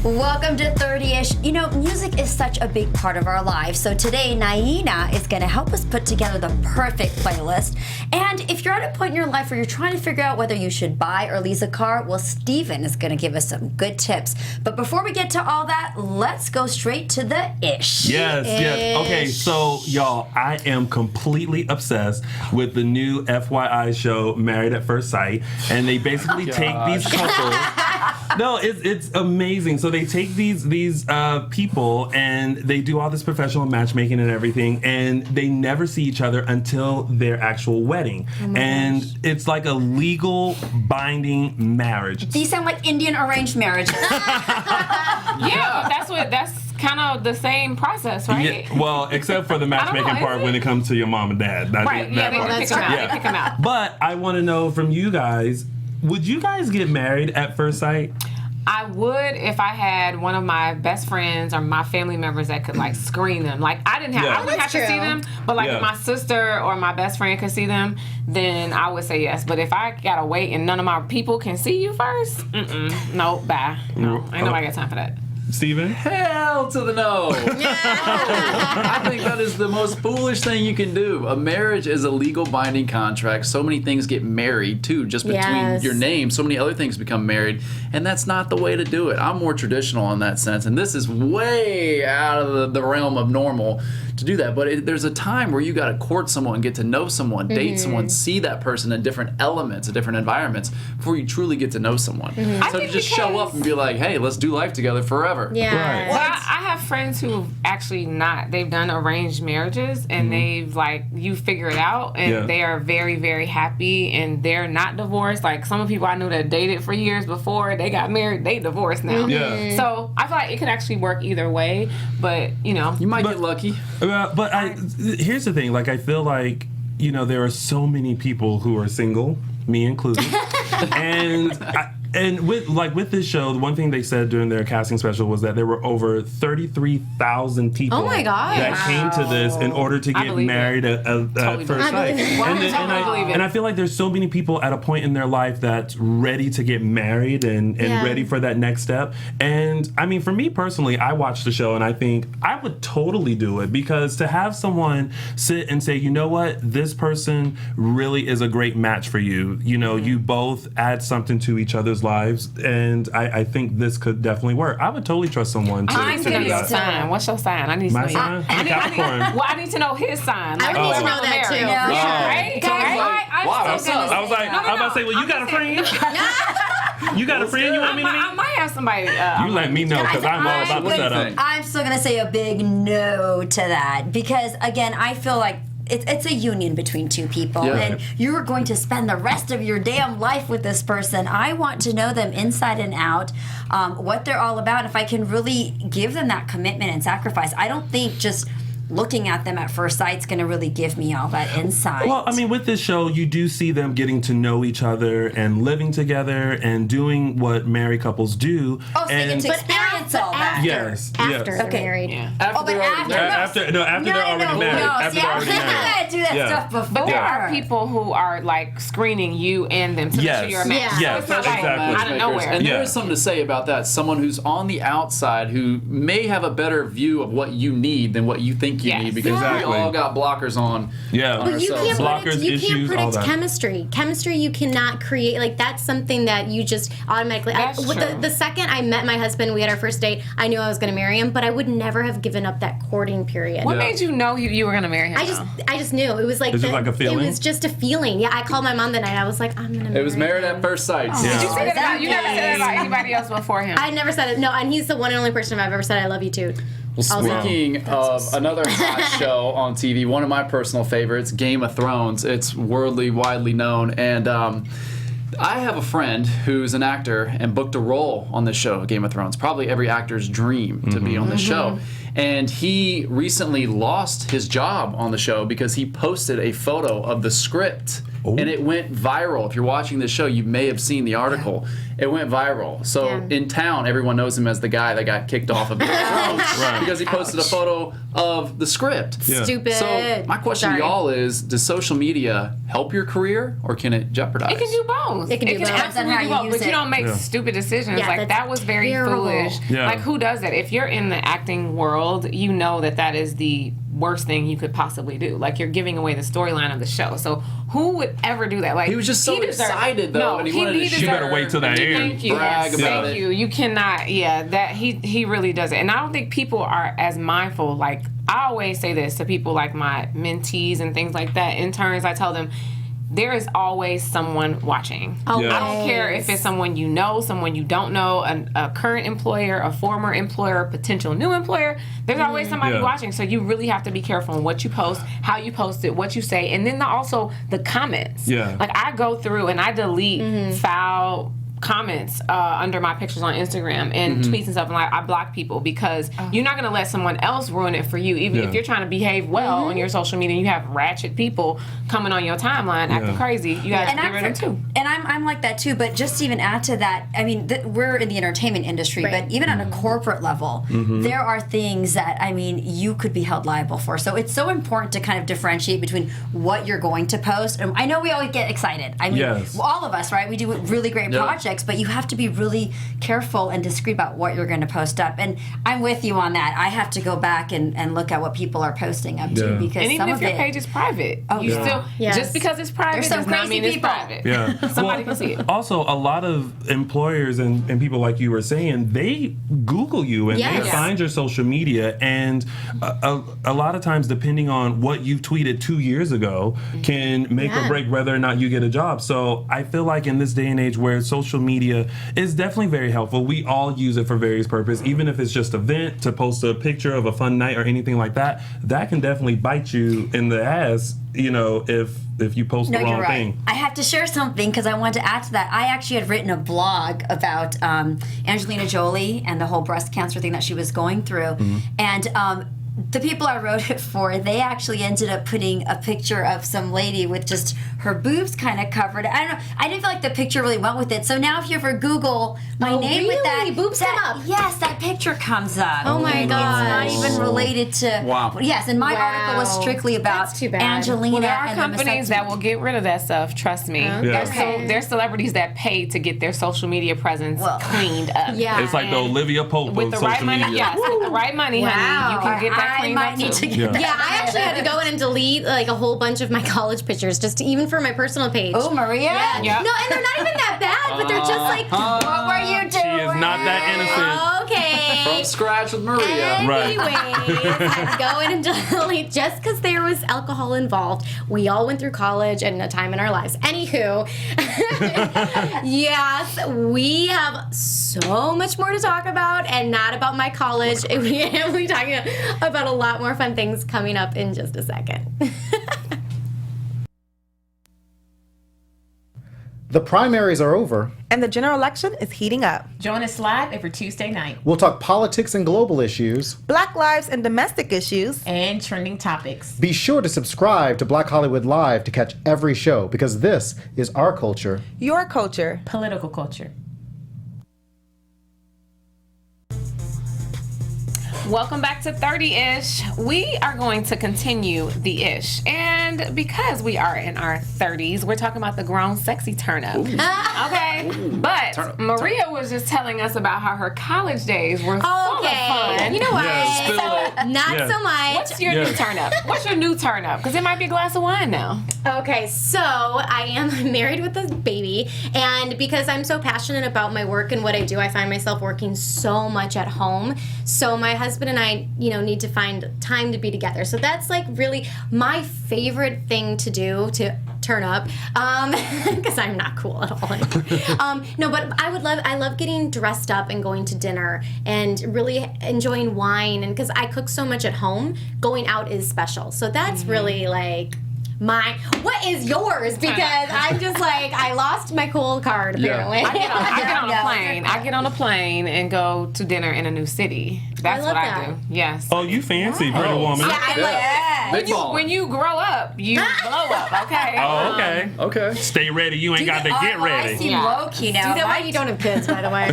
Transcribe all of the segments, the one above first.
Welcome to 30-ish. You know, music is such a big part of our lives. So today, Niena is going to help us put together the perfect playlist. And if you're at a point in your life where you're trying to figure out whether you should buy or lease a car, well, Steven is going to give us some good tips. But before we get to all that, let's go straight to the ish. Yes. Okay, so y'all, I am completely obsessed with the new FYI show, Married at First Sight. And they basically take these couples. No, it's amazing. So they take these people and they do all this professional matchmaking and everything, and they never see each other until their actual wedding. And it's like a legal binding marriage. These sound like Indian arranged marriages. Yeah, but that's kind of the same process, right? Yeah, well, except for the matchmaking part when it comes to your mom and dad. They pick them out. But I want to know from you guys, would you guys get married at first sight? I would if I had one of my best friends or my family members that could like screen them. Like I wouldn't have to see them, but like if my sister or my best friend could see them, then I would say yes. But if I gotta wait and none of my people can see you first, no, bye. No, ain't nobody got time for that. Steven? Hell to the no. I think that is the most foolish thing you can do. A marriage is a legal binding contract. So many things get married too, just between your name. So many other things become married, and that's not the way to do it. I'm more traditional in that sense, and this is way out of the realm of normal to do that. But there's a time where you got to court someone, get to know someone, date someone, see that person in different elements, in different environments before you truly get to know someone. So to just show up and be like, hey, let's do life together forever. Yeah. Right. Well, I have friends who've actually they've done arranged marriages and they've you figure it out and they are very, very happy and they're not divorced. Like some of the people I knew that dated for years before, they got married, they divorced now. Yeah. So I feel like it could actually work either way, but you might get lucky. But here's the thing, I feel like, there are so many people who are single, me included, and with this show, the one thing they said during their casting special was that there were over 33,000 people that came to this in order to get married at first sight. And I feel like there's so many people at a point in their life that's ready to get married and ready for that next step. And I mean, for me personally, I watched the show and I think I would totally do it, because to have someone sit and say, you know what, this person really is a great match for you. You both add something to each other's lives, and I think this could definitely work. I would totally trust someone to do that. Sign. What's your sign? I need to know. My sign? I'm Capricorn. I need to know his sign. I would need to know that too. Right? I was about to say, well, you got a friend? You got a friend you want me to meet? I might have somebody. You let me know, because I'm all about the setup. I'm still going to say a big no to that, because, again, I feel like it's a union between two people, and you're going to spend the rest of your damn life with this person. I want to know them inside and out, what they're all about. If I can really give them that commitment and sacrifice, I don't think just looking at them at first sight is going to really give me all that insight. Well, I mean, with this show, you do see them getting to know each other and living together and doing what married couples do. Oh, so you get to experience all that. After they're married. Yeah. After they're already married. They're already married. After they're already married. You gotta do that stuff before. But there are people who are screening you and them to make sure you're a match. Yes. So it's not out of nowhere. And there is something to say about that. Someone who's on the outside who may have a better view of what you need than what you think you need, because we all got blockers on. But you can't Blockers, predict chemistry. Chemistry you cannot create. That's something that you just automatically. The second I met my husband, we had our first date, I knew I was going to marry him, but I would never have given up that courting period. What made you know you were going to marry him? I just knew. It was like a feeling? It was just a feeling. Yeah, I called my mom that night. I was like, I'm going to marry him. It was married at first sight. Did you say that about, you never said that about anybody else before him? I never said it. No, and he's the one and only person I've ever said I love you to. Well, speaking of another hot show on TV, one of my personal favorites, Game of Thrones. It's widely known, and I have a friend who's an actor and booked a role on this show, Game of Thrones. Probably every actor's dream to be on this show. And he recently lost his job on the show because he posted a photo of the script and it went viral. If you're watching this show, you may have seen the article. It went viral. So in town, everyone knows him as the guy that got kicked off of Game of Thrones because he posted a photo of the script. Yeah. Stupid. So my question to y'all is, does social media help your career or can it jeopardize? It can do both. It can absolutely do both. But you don't make stupid decisions. Yeah, like, that was very foolish. Yeah. Like, who does that? If you're in the acting world, you know that is the worst thing you could possibly do. Like, you're giving away the storyline of the show. So who would ever do that? Like, he was just so excited though, and he wanted to share. You better wait till that end. Thank you. Brag about Thank you. You cannot. Yeah, that he really does it, and I don't think people are as mindful. Like, I always say this to people, like my mentees and things like that, interns. I tell them, there is always someone watching. I don't care if it's someone you know, someone you don't know, a current employer, a former employer, a potential new employer. There's always somebody watching. So you really have to be careful on what you post, how you post it, what you say, and then also the comments. Yeah. Like, I go through and I delete foul comments under my pictures on Instagram and tweets and stuff, and like, I block people because you're not going to let someone else ruin it for you. Even if you're trying to behave well on your social media, and you have ratchet people coming on your timeline acting crazy. You got to get rid of them too. And I'm like that too. But just to even add to that, I mean, we're in the entertainment industry, but even on a corporate level, there are things that, I mean, you could be held liable for. So it's so important to kind of differentiate between what you're going to post. And I know we always get excited. I mean, all of us, right? We do really great projects. But you have to be really careful and discreet about what you're going to post up. And I'm with you on that. I have to go back and look at what people are posting up to, because and even if your page is private, you still just because it's private does not mean it's private. Somebody can see it. Also, a lot of employers and people, like you were saying, they Google you and they find your social media, and a lot of times, depending on what you tweeted 2 years ago, can make or break whether or not you get a job. So I feel like in this day and age where social media is definitely very helpful, we all use it for various purposes, even if it's just a vent, to post a picture of a fun night or anything like that. That can definitely bite you in the ass, you know, if you post the wrong thing. I have to share something because I want to add to that. I actually had written a blog about Angelina Jolie and the whole breast cancer thing that she was going through, and the people I wrote it for, they actually ended up putting a picture of some lady with just her boobs kind of covered. I don't know. I didn't feel like the picture really went with it. So now if you ever Google my name with that, boobs come up. Yes, that picture comes up. Oh my god! It's not even related to. Wow. Yes, and my article was strictly about Angelina. Well, there are and companies that will get rid of that stuff. Trust me. There's celebrities that pay to get their social media presence cleaned up. Yeah, it's like the Olivia Pope with the social right money. media. Yes, with the right money, honey, you can get that cleaned up too. Yeah, I actually had to go in and delete like a whole bunch of my college pictures, just even for my personal page. Oh, Maria? Yeah. No, and they're not even that bad, but they're just like, what were you doing? She is not that innocent. Okay. From scratch with Maria. Anyways, I had to go in and delete just because there was alcohol involved. We all went through college and a time in our lives. Anywho, yes, we have so much more to talk about, and not about my college. We'll be talking about a lot more fun things coming up in just a second. The primaries are over. And the general election is heating up. Join us live every Tuesday night. We'll talk politics and global issues, Black lives and domestic issues, and trending topics. Be sure to subscribe to Black Hollywood Live to catch every show, because this is our culture. Your culture. Political culture. Welcome back to 30-ish. We are going to continue the ish. And because we are in our 30s, we're talking about the grown sexy turn up. Okay? But Maria was just telling us about how her college days were full of fun. You know what? Not so much. What's your new turn up? What's your new turn up? Because it might be a glass of wine now. Okay, so I am married with a baby, and because I'm so passionate about my work and what I do, I find myself working so much at home. So my husband and I, need to find time to be together. So that's like really my favorite thing to do to turn up, because I'm not cool at all. No, but I love getting dressed up and going to dinner and really enjoying wine, and because I cook so much at home, going out is special. So that's really like what is yours? Because I'm just like, I lost my cool card, apparently. I get on a plane and go to dinner in a new city. That's what I do. Yes. Oh, you fancy, pretty woman. When you grow up, you blow up, okay? Oh, okay. Okay. Stay ready. You ain't got to get ready. I seem low-key now. Do that while you don't have kids, by the way.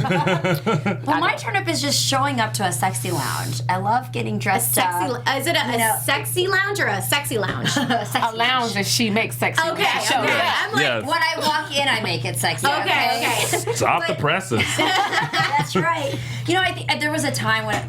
Well, my turn up is just showing up to a sexy lounge. I love getting dressed up. Is it a sexy lounge or a sexy lounge? A lounge that she makes sexy. Okay. I'm like, when I walk in, I make it sexy. Okay. It's off the presses. That's right. You know, I think there was a time when,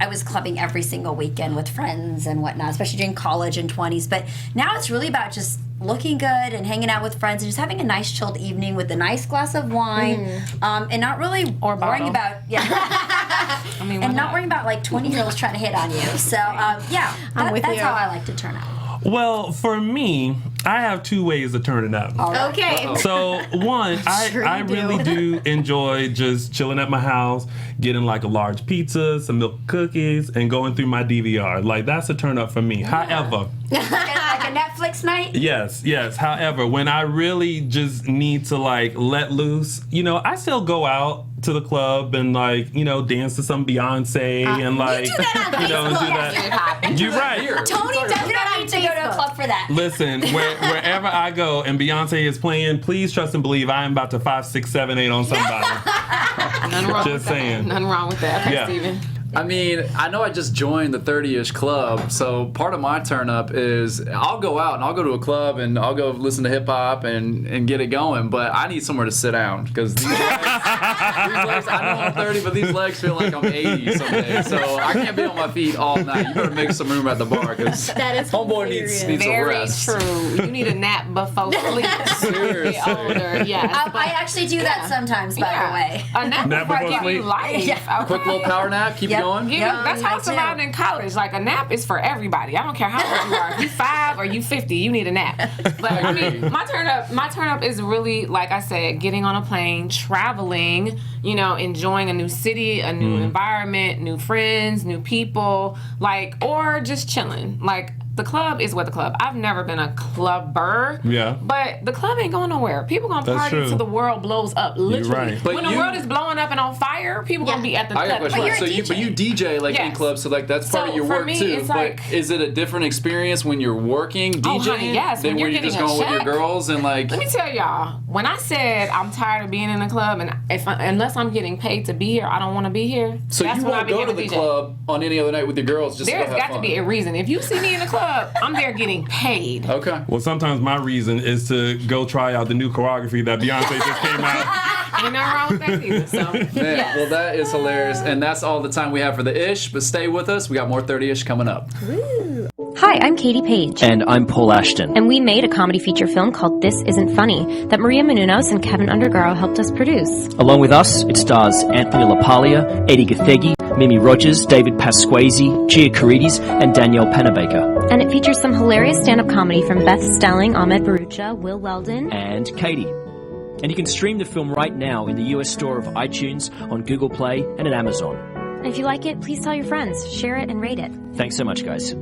I was clubbing every single weekend with friends and whatnot, especially during college and 20s. But now it's really about just looking good and hanging out with friends and just having a nice chilled evening with a nice glass of wine, and not really worrying about not worrying about 20-year-olds trying to hit on you. So that's how I like to turn out. Well, for me, I have two ways of turning up. Right. Okay. So one, I really do enjoy just chilling at my house, getting a large pizza, some milk cookies, and going through my DVR. That's a turn up for me. However, like a Netflix night? Yes. However, when I really just need to let loose, I still go out to the club and dance to some Beyonce and you do that on Facebook. You're right. Tony does that on to go to a club for that. Listen, wherever I go and Beyonce is playing, please trust and believe I am about to 5, 6, 7, 8 on somebody. Just saying. Nothing wrong with that. Yeah. Steven. I mean, I know I just joined the 30-ish club, so part of my turn up is I'll go out and I'll go to a club and I'll go listen to hip hop and get it going, but I need somewhere to sit down because these legs, I know I'm 30, but these legs feel like I'm 80 some days, so I can't be on my feet all night. You better make some room at the bar because homeboy needs a Very rest. true. You need a nap before sleep. Seriously. Get older, yes. I actually do that sometimes, by the way. A nap Before will give you sleep? life. Okay. Quick little power nap, keep it going. That's how it's allowed in college. A nap is for everybody. I don't care how old you are. If you 5 or you 50, you need a nap. But I mean, my turn up is really, like I said, getting on a plane, traveling, enjoying a new city, a new environment, new friends, new people, or just chilling. The club is what the club. I've never been a clubber. Yeah. But the club ain't going nowhere. People gonna party till the world blows up. Literally. Right. When the world is blowing up and on fire, people gonna be at the club. I got a question. But you DJ in clubs, so that's part of your work too. But is it a different experience when you're working DJing than when you're just going with your girls and Let me tell y'all, when I said I'm tired of being in the club and unless I'm getting paid to be here, I don't want to be here. So you won't go to the club on any other night with your girls just to have fun. There's got to be a reason. If you see me in the club, I'm there getting paid. Okay. Well, sometimes my reason is to go try out the new choreography that Beyonce just came out. Ain't nothing wrong with that either. So, well, that is hilarious, and that's all the time we have for the ish. But stay with us. We got more 30ish coming up. Woo. Hi, I'm Katie Page. And I'm Paul Ashton. And we made a comedy feature film called This Isn't Funny that Maria Menounos and Keven Undergaro helped us produce. Along with us, it stars Anthony LaPaglia, Eddie Gathegi, Mimi Rogers, David Pasquazi, Gia Carides, and Danielle Pennebaker. And it features some hilarious stand-up comedy from Beth Stelling, Ahmed Barucha, Will Weldon, and Katie. And you can stream the film right now in the US store of iTunes, on Google Play, and at Amazon. And if you like it, please tell your friends, share it, and rate it. Thanks so much, guys.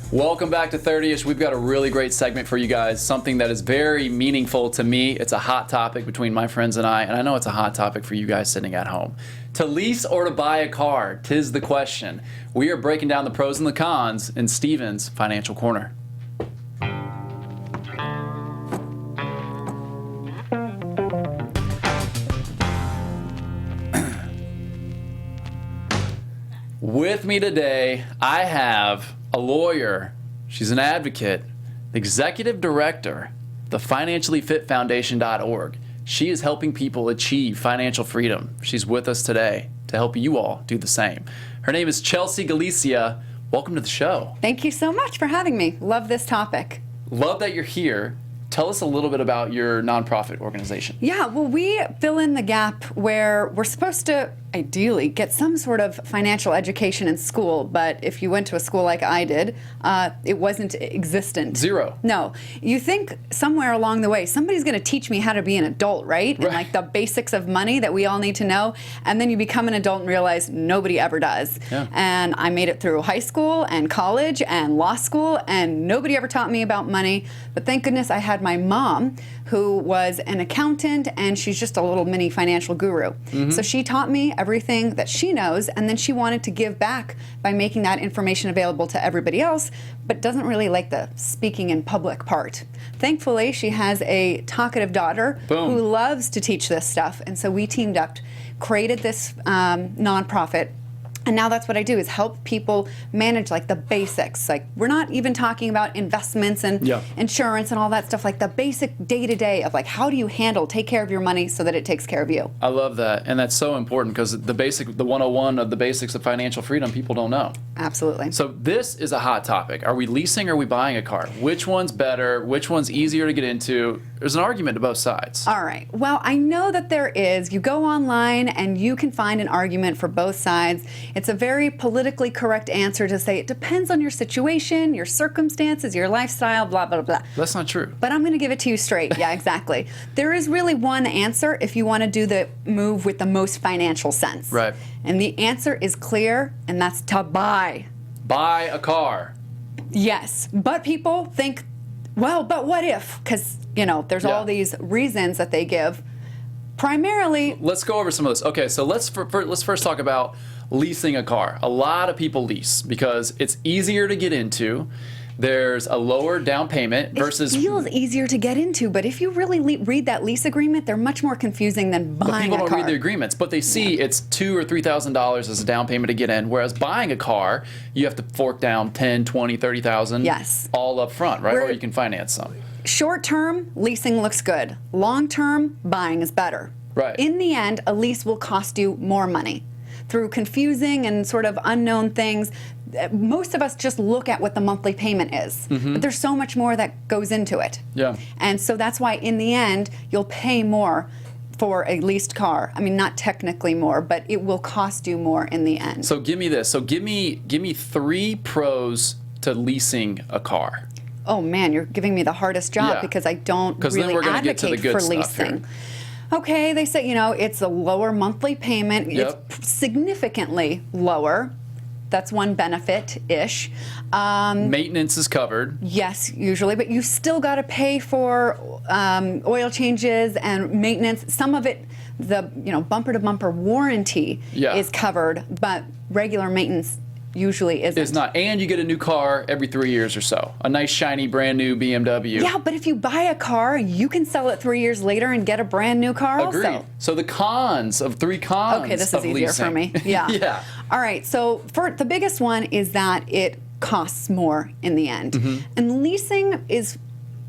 Welcome back to 30ish. We've got a really great segment for you guys, something that is very meaningful to me. It's a hot topic between my friends and I know it's a hot topic for you guys sitting at home. To lease or to buy a car, 'tis the question. We are breaking down the pros and the cons in Steven's Financial Corner. With me today, I have a lawyer. She's an advocate, the executive director, the financiallyfitfoundation.org. She is helping people achieve financial freedom. She's with us today to help you all do the same. Her name is Chelsea Galicia. Welcome to the show. Thank you so much for having me. Love this topic. Love that you're here. Tell us a little bit about your nonprofit organization. Yeah, well, we fill in the gap where we're supposed to ideally get some sort of financial education in school, but if you went to a school like I did, it wasn't existent. Zero. No. You think somewhere along the way, somebody's going to teach me how to be an adult, right? And like the basics of money that we all need to know. And then you become an adult and realize nobody ever does. Yeah. And I made it through high school and college and law school, and nobody ever taught me about money. But thank goodness I had my mom, who was an accountant, and she's just a little mini financial guru. So she taught me everything that she knows, and then she wanted to give back by making that information available to everybody else, but doesn't really like the speaking in public part. Thankfully, she has a talkative daughter who loves to teach this stuff, and so we teamed up, created this nonprofit. And now that's what I do, is help people manage like the basics. Like, we're not even talking about investments and insurance and all that stuff, like the basic day-to-day of like, how do you take care of your money so that it takes care of you? I love that. And that's so important, because the 101 of the basics of financial freedom, people don't know. Absolutely. So this is a hot topic. Are we leasing or are we buying a car? Which one's better? Which one's easier to get into? There's an argument to both sides. All right. Well, I know that there is. You go online and you can find an argument for both sides. It's a very politically correct answer to say it depends on your situation, your circumstances, your lifestyle, blah, blah, blah. That's not true. But I'm going to give it to you straight. Yeah, exactly. There is really one answer if you want to do the move with the most financial sense. Right. And the answer is clear, and that's to buy. Buy a car. Yes. But people think, well, but what if? Because, you know, there's all these reasons that they give. Primarily, let's go over some of this. Okay, so let's first talk about leasing a car. A lot of people lease because it's easier to get into. There's a lower down payment versus... It feels easier to get into, but if you really read that lease agreement, they're much more confusing than buying a car. But people don't read the agreements, but they see it's $2,000 or $3,000 as a down payment to get in, whereas buying a car, you have to fork down $10,000, $20,000, $30,000 yes. all up front, right? Or you can finance some. Short term, leasing looks good. Long term, buying is better. Right. In the end, a lease will cost you more money. Through confusing and sort of unknown things, most of us just look at what the monthly payment is. But there's so much more that goes into it. Yeah. And so that's why in the end, you'll pay more for a leased car. I mean, not technically more, but it will cost you more in the end. So give me this. So give me 3 pros to leasing a car. Oh man, you're giving me the hardest job because I don't really advocate for leasing. Okay, they say, you know, it's a lower monthly payment. Yep. It's significantly lower. That's one benefit-ish. Maintenance is covered. Yes, usually, but you still got to pay for oil changes and maintenance. Some of it, the bumper-to-bumper warranty is covered, but regular maintenance usually isn't. It's not. And you get a new car every 3 years or so. A nice, shiny, brand new BMW. Yeah, but if you buy a car, you can sell it 3 years later and get a brand new car Agreed. also. So the cons of 3 cons. Okay, this is easier for me. Yeah. Yeah. All right, so for the biggest one is that it costs more in the end. And leasing is,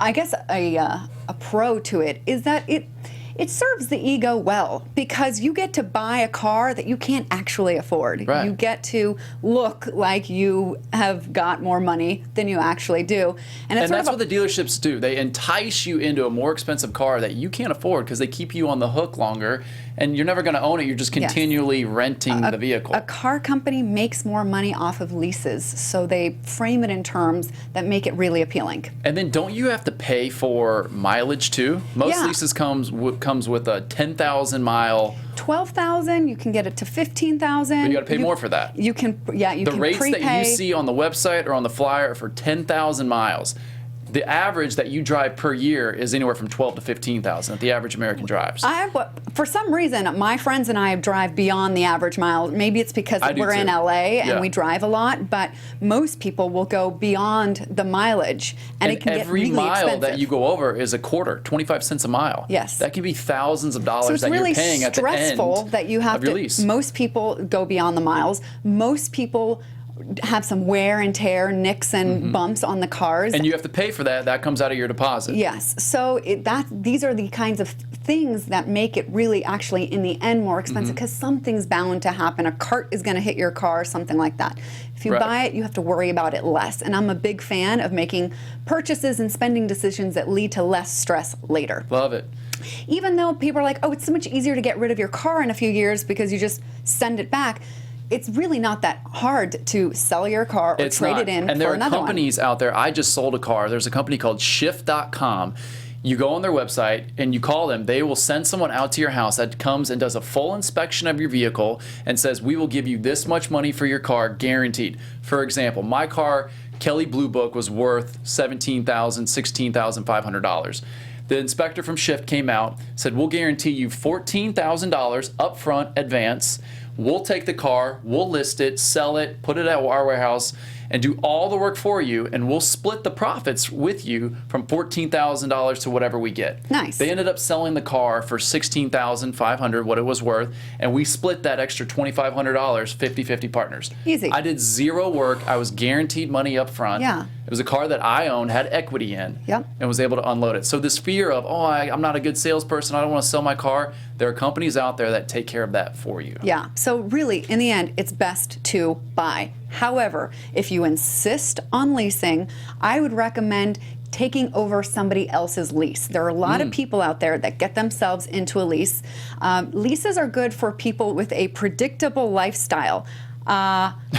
I guess, a pro to it is that it serves the ego well, because you get to buy a car that you can't actually afford. Right. You get to look like you have got more money than you actually do. And that's what the dealerships do. They entice you into a more expensive car that you can't afford because they keep you on the hook longer, and you're never going to own it. You're just continually renting the vehicle. A car company makes more money off of leases, so they frame it in terms that make it really appealing. And then don't you have to pay for mileage too? Most leases comes with a 10,000 mile. 12,000. You can get it to 15,000. But you got to pay more for that. You can, you can prepay. The rates that you see on the website or on the flyer are for 10,000 miles. The average that you drive per year is anywhere from 12 to 15,000 that the average American drives. For some reason, my friends and I drive beyond the average mile. Maybe it's because we're in LA and we drive a lot, but most people will go beyond the mileage, and it can get really expensive. Every mile that you go over is a quarter, 25 cents a mile. Yes. That can be thousands of dollars so it's that really you're paying at the end stressful that you have of your lease. Most people go beyond the miles. Most people have some wear and tear, nicks and bumps on the cars. And you have to pay for that. That comes out of your deposit. Yes. So these are the kinds of things that make it really actually in the end more expensive because something's bound to happen. A cart is going to hit your car, something like that. If you buy it, you have to worry about it less. And I'm a big fan of making purchases and spending decisions that lead to less stress later. Love it. Even though people are like, oh, it's so much easier to get rid of your car in a few years because you just send it back. It's really not that hard to sell your car or trade it in for another one. And there are companies out there. I just sold a car. There's a company called Shift.com. You go on their website and you call them. They will send someone out to your house that comes and does a full inspection of your vehicle and says, we will give you this much money for your car, guaranteed. For example, my car, Kelly Blue Book, was worth $17,000, $16,500. The inspector from Shift came out, said, we'll guarantee you $14,000 upfront advance. We'll take the car, we'll list it, sell it, put it at our warehouse, and do all the work for you, and we'll split the profits with you from $14,000 to whatever we get. Nice. They ended up selling the car for $16,500, what it was worth, and we split that extra $2,500, 50-50 partners. Easy. I did zero work. I was guaranteed money up front. Yeah. It was a car that I owned, had equity in, Yep. and was able to unload it. So this fear of, I'm not a good salesperson, I don't want to sell my car, there are companies out there that take care of that for you. Yeah, so really, in the end, it's best to buy. However, if you insist on leasing, I would recommend taking over somebody else's lease. There are a lot of people out there that get themselves into a lease. Leases are good for people with a predictable lifestyle.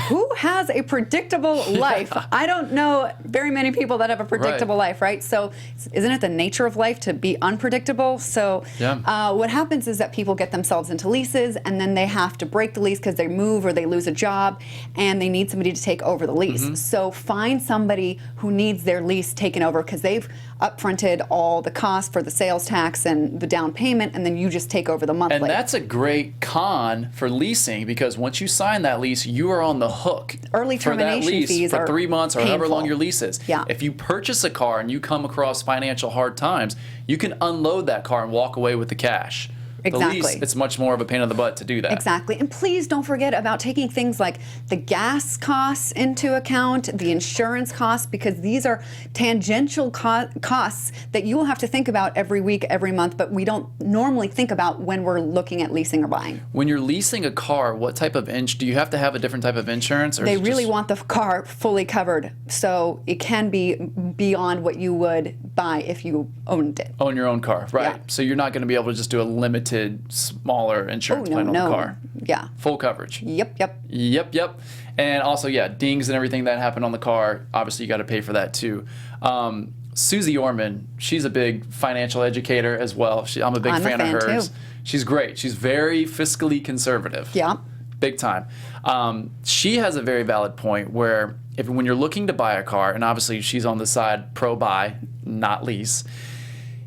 Who has a predictable life? I don't know very many people that have a predictable life, right? So isn't it the nature of life to be unpredictable? So what happens is that people get themselves into leases and then they have to break the lease because they move or they lose a job and they need somebody to take over the lease. So find somebody who needs their lease taken over because they've upfronted all the costs for the sales tax and the down payment, and then you just take over the monthly. And that's a great con for leasing because once you sign that lease, you are on the hook Early termination for that lease fees for are 3 months or however painful. long your lease is. Yeah. If you purchase a car and you come across financial hard times, you can unload that car and walk away with the cash. Exactly. The lease, it's much more of a pain in the butt to do that. Exactly. And please don't forget about taking things like the gas costs into account, the insurance costs, because these are tangential costs that you will have to think about every week, every month, but we don't normally think about when we're looking at leasing or buying. When you're leasing a car, what type of do you have to have a different type of insurance? Or They really want the car fully covered, so it can be beyond what you would buy if you owned it. Own your own car, right? Yeah. So you're not going to be able to just do a limited, smaller insurance plan on the car. Yeah. Full coverage. Yep. And also, dings and everything that happen on the car, obviously you got to pay for that too. Susie Orman, she's a big financial educator as well. I'm a big fan of hers. Too. She's great. She's very fiscally conservative. Yeah. Big time. She has a very valid point where when you're looking to buy a car, and obviously she's on the side pro-buy, not lease,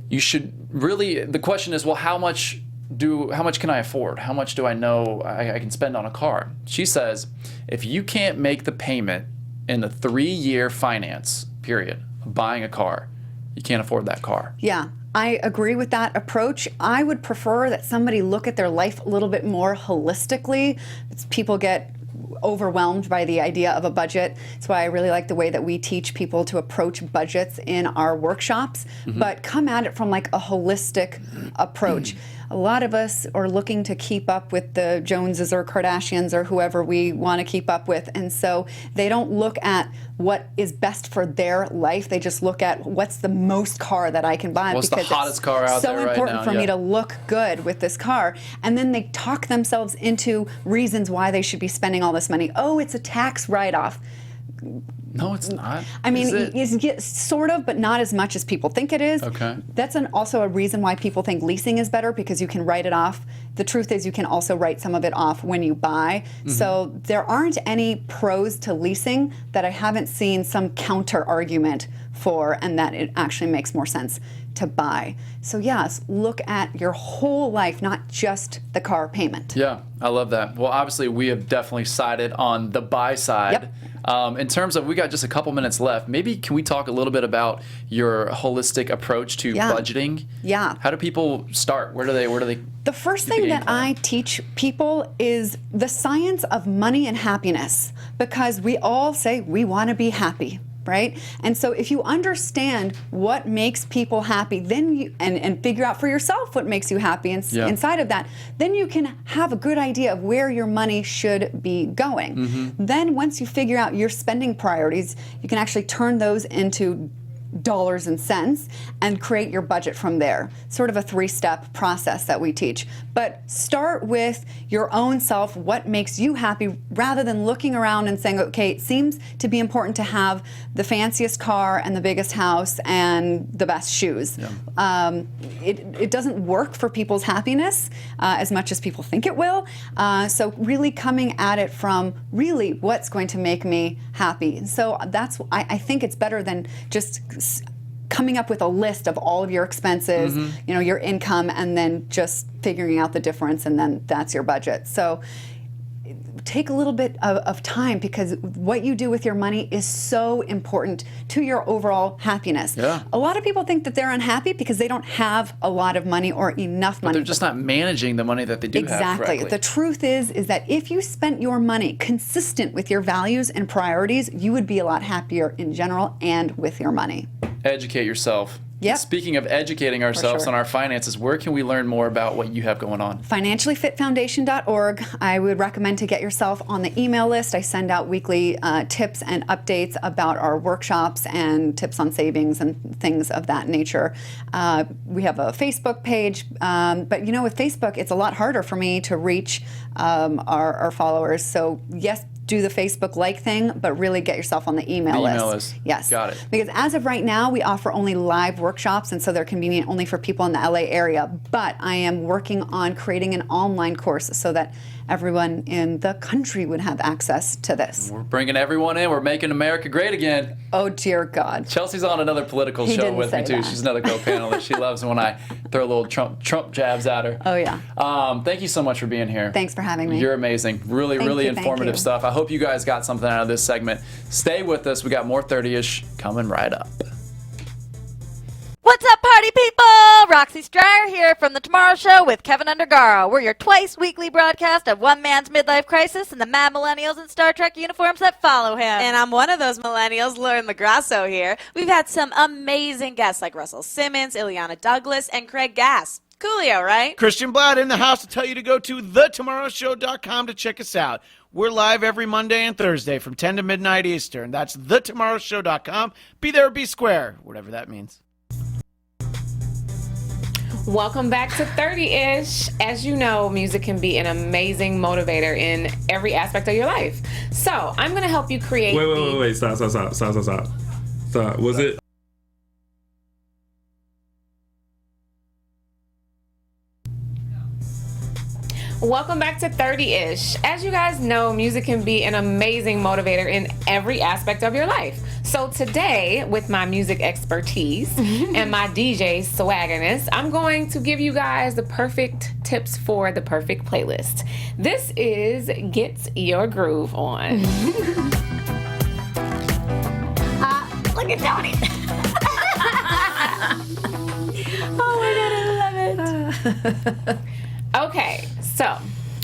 you should really, the question is, well, how much can I afford? How much do I know I can spend on a car? She says, if you can't make the payment in the 3-year finance period of buying a car, you can't afford that car. Yeah. I agree with that approach. I would prefer that somebody look at their life a little bit more holistically. People get overwhelmed by the idea of a budget. That's why I really like the way that we teach people to approach budgets in our workshops, but come at it from like a holistic approach. A lot of us are looking to keep up with the Joneses or Kardashians or whoever we want to keep up with, and so they don't look at what is best for their life. They just look at what's the most car that I can buy. What's the hottest car out there right now? So important for me to look good with this car, and then they talk themselves into reasons why they should be spending all this money. Oh, it's a tax write-off. No, it's not. I mean, sort of, but not as much as people think it is. Okay. That's also a reason why people think leasing is better, because you can write it off. The truth is you can also write some of it off when you buy. So there aren't any pros to leasing that I haven't seen some counter argument for, and that it actually makes more sense to buy. So yes, look at your whole life, not just the car payment. Yeah, I love that. Well, obviously we have definitely sided on the buy side. Yep. In terms of, we got just a couple minutes left. Maybe can we talk a little bit about your holistic approach to budgeting? Yeah. How do people start? Where do they? The first thing that I teach people is the science of money and happiness, because we all say we want to be happy. Right? And so if you understand what makes people happy, then you and figure out for yourself what makes you happy inside of that, then you can have a good idea of where your money should be going. Mm-hmm. Then once you figure out your spending priorities, you can actually turn those into dollars and cents and create your budget from there. Sort of a 3-step process that we teach. But start with your own self, what makes you happy, rather than looking around and saying, okay, it seems to be important to have the fanciest car and the biggest house and the best shoes. Yeah. It doesn't work for people's happiness as much as people think it will. So really coming at it from really what's going to make me happy. So that's, I think it's better than just coming up with a list of all of your expenses, you know, your income, and then just figuring out the difference, and then that's your budget. So take a little bit of time, because what you do with your money is so important to your overall happiness. Yeah. A lot of people think that they're unhappy because they don't have a lot of money or enough money. But they're just not managing the money that they do have correctly. Exactly. The truth is that if you spent your money consistent with your values and priorities, you would be a lot happier in general and with your money. Educate yourself. Yep. Speaking of educating ourselves on our finances, where can we learn more about what you have going on? Financiallyfitfoundation.org. I would recommend to get yourself on the email list. I send out weekly tips and updates about our workshops and tips on savings and things of that nature. We have a Facebook page, but you know, with Facebook, it's a lot harder for me to reach our followers. So yes, do the Facebook like thing, but really get yourself on the email list. Yes. Got it. Because as of right now, we offer only live workshops, and so they're convenient only for people in the LA area. But I am working on creating an online course so that everyone in the country would have access to this. We're bringing everyone in. We're making America great again. Oh, dear God. Chelsea's on another political show with me, too. That. She's another co-panelist. She loves when I throw little Trump jabs at her. Oh, yeah. Thank you so much for being here. Thanks for having me. You're amazing. Really informative stuff. I hope you guys got something out of this segment. Stay with us. We got more 30-ish coming right up. What's up, party people? Roxy Stryer here from The Tomorrow Show with Keven Undergaro. We're your twice-weekly broadcast of one man's midlife crisis and the mad millennials in Star Trek uniforms that follow him. And I'm one of those millennials, Lauren Magrasso here. We've had some amazing guests like Russell Simmons, Ileana Douglas, and Craig Gass. Coolio, right? Christian Blatt in the house to tell you to go to thetomorrowshow.com to check us out. We're live every Monday and Thursday from 10 to midnight Eastern. That's thetomorrowshow.com. Be there or be square, whatever that means. Welcome back to 30-ish. As you know, music can be an amazing motivator in every aspect of your life. So I'm going to help you create. Wait. Stop. Was it? Welcome back to 30-ish. As you guys know, music can be an amazing motivator in every aspect of your life. So today, with my music expertise and my DJ swaggerness, I'm going to give you guys the perfect tips for the perfect playlist. This is Get Your Groove On. Look at Tony. Oh my God, I love it. Okay, so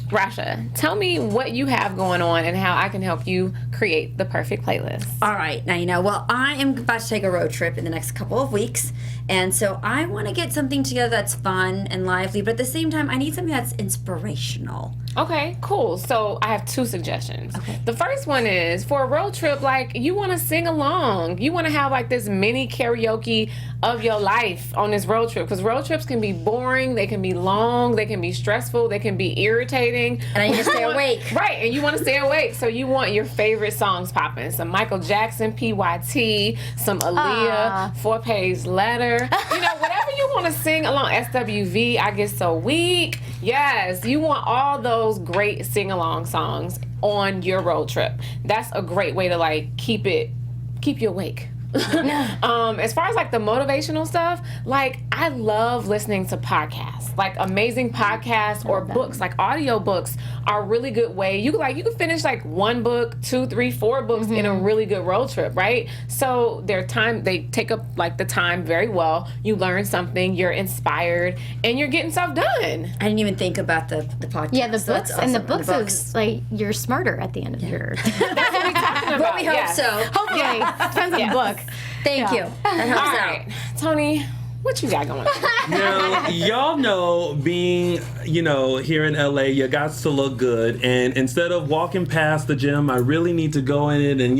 Rasha, tell me what you have going on and how I can help you create the perfect playlist. All right. Now, you know, well, I am about to take a road trip in the next couple of weeks. And so I want to get something together that's fun and lively, but at the same time, I need something that's inspirational. Okay, cool. So I have two suggestions. Okay. The first one is for a road trip, like you want to sing along. You want to have like this mini karaoke of your life on this road trip, because road trips can be boring, they can be long, they can be stressful, they can be irritating. And I need to stay awake. Right, and you want to stay awake. So you want your favorite songs popping. Some Michael Jackson, PYT, some Aaliyah, 4 Page Letter. You know, whatever you want to sing along. SWV, I Get So Weak. Yes, you want all those great sing-along songs on your road trip. That's a great way to like keep you awake. As far as like the motivational stuff, like I love listening to podcasts, like amazing podcasts or books. Like audio books are a really good way. You can finish like one book, 2, 3, 4 books in a really good road trip, right? So they take up like the time very well. You learn something, you're inspired, and you're getting stuff done. I didn't even think about the podcast. Yeah, the books and the books is like you're smarter at the end of your. That's what we're talking about. But we hope so. Hopefully, depends on the book. Thank you. That helps All right, Tony, what you got going on? Now, y'all know being, here in LA, you got to look good. And instead of walking past the gym, I really need to go in it and,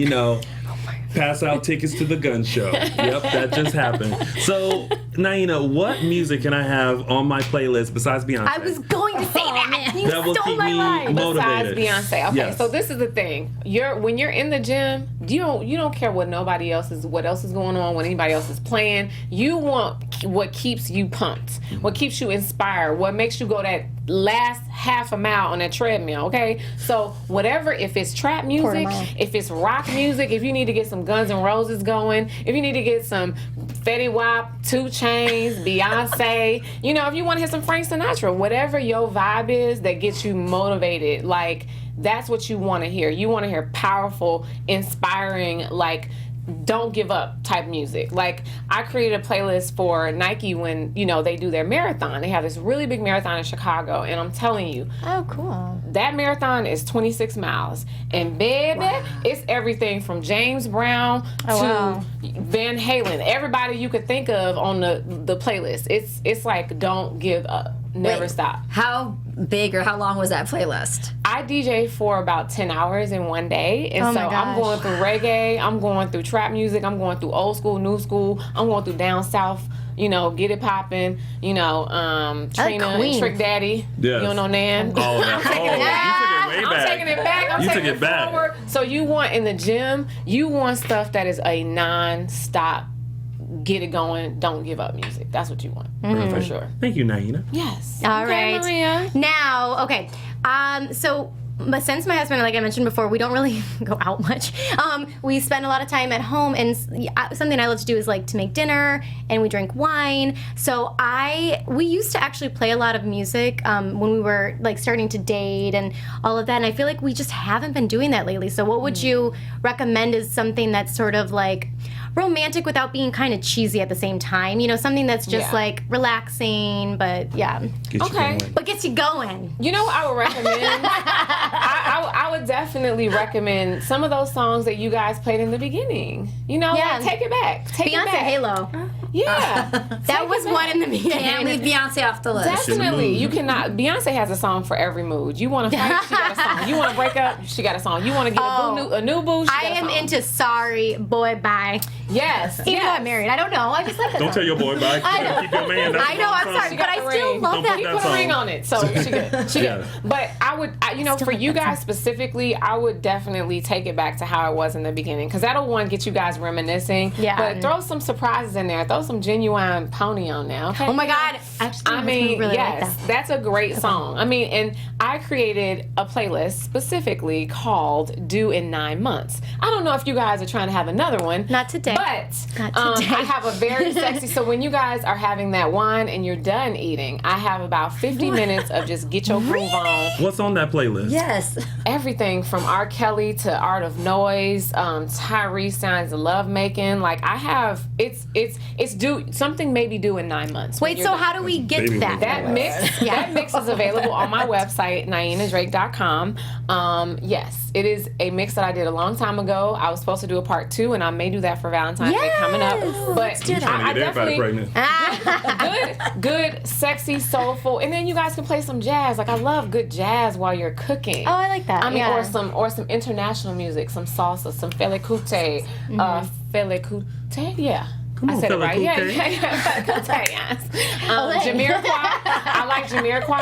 pass out tickets to the gun show. Yep, that just happened. So, Niena, what music can I have on my playlist besides Beyonce? I was going to say that. You that will stole keep my me line. motivated. Besides Beyonce. Okay, Yes. so this is the thing. When you're in the gym, you don't care what else is going on, what anybody else is playing. You want what keeps you pumped, what keeps you inspired, what makes you go that last half a mile on that treadmill, okay? So whatever, if it's trap music, if it's rock music, if you need to get some Guns N' Roses going, if you need to get some Fetty Wap, 2 Chainz, Beyonce, if you want to hit some Frank Sinatra, whatever your vibe is that gets you motivated, like that's what you want to hear. You want to hear powerful, inspiring, like don't give up type music. Like I created a playlist for Nike when, they do their marathon. They have this really big marathon in Chicago, and I'm telling you. Oh, cool. That marathon is 26 miles. And baby, it's everything from James Brown to Van Halen. Everybody you could think of on the playlist. It's like don't give up. Never stop. How big or how long was that playlist? I DJ for about 10 hours in one day. And so I'm going through reggae, I'm going through trap music, I'm going through old school, new school, I'm going through down south, get it poppin', Trina and Trick Daddy. Yes. You don't know Nan? Oh, I'm taking it back. I'm taking it back. I'm taking it forward. So you want in the gym, you want stuff that is a non-stop, get it going, don't give up music. That's what you want, for sure. Thank you, Niena. Yes. All right. Maria. Now, okay. But since my husband, like I mentioned before, we don't really go out much. We spend a lot of time at home, and something I love to do is like to make dinner, and we drink wine. So we used to actually play a lot of music when we were like starting to date and all of that. And I feel like we just haven't been doing that lately. So what would you recommend as something that's sort of like romantic without being kind of cheesy at the same time? Something that's just like relaxing, but but gets you going. You know what I would recommend? I would definitely recommend some of those songs that you guys played in the beginning. Like Take It Back. Take Beyonce It Back. Halo. Yeah. That was one in the beginning. Can't leave Beyonce off the list. Definitely. You cannot. Beyonce has a song for every mood. You want to fight, she got a song. You want to break up, she got a song. You want to get a new boo, she got a song. I am into Sorry, Boy, Bye. Yes. Even though I'm married. I don't know. I just like that Don't song. tell your boy bye. I know. Keep your man. I know. I'm sorry, but I still love that. He put a ring on it, so she good. She good. But I would, for you guys specifically, I would definitely take it back to how it was in the beginning, because that'll get you guys reminiscing. Yeah. But throw some surprises in there. Throw some Genuine Pony on there. Okay. Oh my God. I mean, really yes, like that. that's a great song. I mean, and I created a playlist specifically called "Do in 9 Months." I don't know if you guys are trying to have another one. Not today. But Not today. I have a very sexy. So when you guys are having that wine and you're done eating, I have about 50 minutes of just get your groove on. What's on that playlist? Yes. Everything from R. Kelly to Art of Noise, Tyrese Signs of Love Making. Like I have, it's something maybe due in 9 months. Wait, so how do we get that? That mix is available on my website, nienadrake.com. Yes, it is a mix that I did a long time ago. I was supposed to do a part 2, and I may do that for Valentine's Day coming up. But I definitely good, sexy, soulful, and then you guys can play some jazz. Like I love good jazz while you're cooking. Oh, I like that. I mean, or some international music, some salsa, some Fela Kuti, yeah. Come on, I said it Fela right. Kuti. Yes. Jamiroquai. I like Jamiroquai.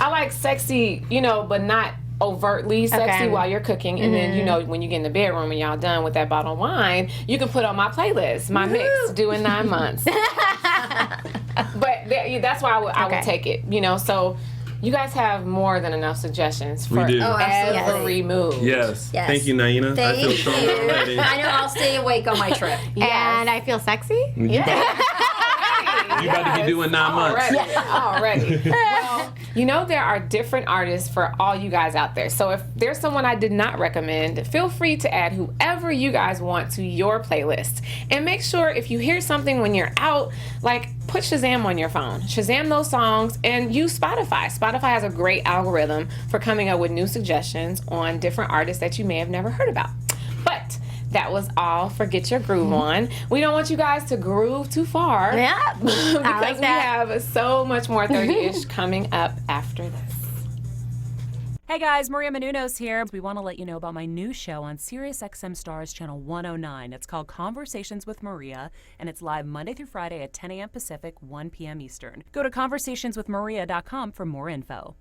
I like sexy, but not overtly sexy while you're cooking. And then, when you get in the bedroom and y'all done with that bottle of wine, you can put on my playlist, my mix, due in 9 months. But that's why I would take it, so You guys have more than enough suggestions for We do. every move. Yes. Thank you, Naina. I feel strong already. I know I'll stay awake on my trip. And I feel sexy. Yeah. You about to be doing 9 months. Already. Well, you know there are different artists for all you guys out there. So if there's someone I did not recommend, feel free to add whoever you guys want to your playlist. And make sure if you hear something when you're out, like put Shazam on your phone. Shazam those songs and use Spotify. Spotify has a great algorithm for coming up with new suggestions on different artists that you may have never heard about. But that was all for Get Your Groove On. We don't want you guys to groove too far. Yeah. Because we have so much more 30-ish coming up after this. Hey guys, Maria Menounos here. We want to let you know about my new show on SiriusXM Stars Channel 109. It's called Conversations with Maria, and it's live Monday through Friday at 10 a.m. Pacific, 1 p.m. Eastern. Go to conversationswithmaria.com for more info.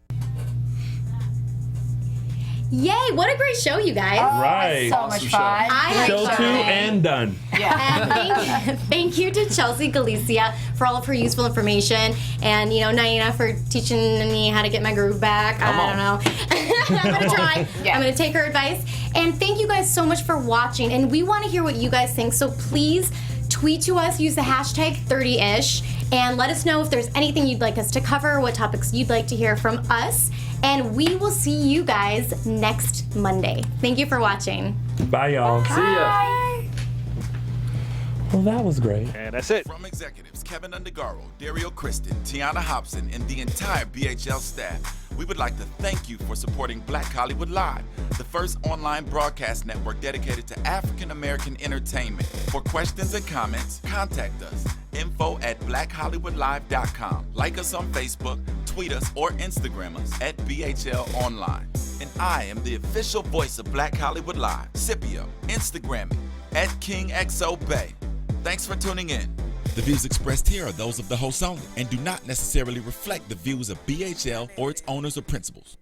Yay, what a great show, you guys. Right. So much fun. Show 2 and done. Yeah. And thank you to Chelsea Galicia for all of her useful information. And, Naina for teaching me how to get my groove back. I don't know. I'm going to try. I'm going to take her advice. And thank you guys so much for watching. And we want to hear what you guys think. So please tweet to us, use the hashtag 30ish, and let us know if there's anything you'd like us to cover, what topics you'd like to hear from us. And we will see you guys next Monday. Thank you for watching. Bye, y'all. See ya. Well, that was great. And that's it. From executives Keven Undergaro, Dario Kristen, Tiana Hobson, and the entire BHL staff, we would like to thank you for supporting Black Hollywood Live, the first online broadcast network dedicated to African American entertainment. For questions and comments, contact us. info@blackhollywoodlive.com. Like us on Facebook, tweet us, or Instagram us at BHL Online. And I am the official voice of Black Hollywood Live, Scipio. Instagram me at KingXOBay. Thanks for tuning in. The views expressed here are those of the host only and do not necessarily reflect the views of BHL or its owners or principals.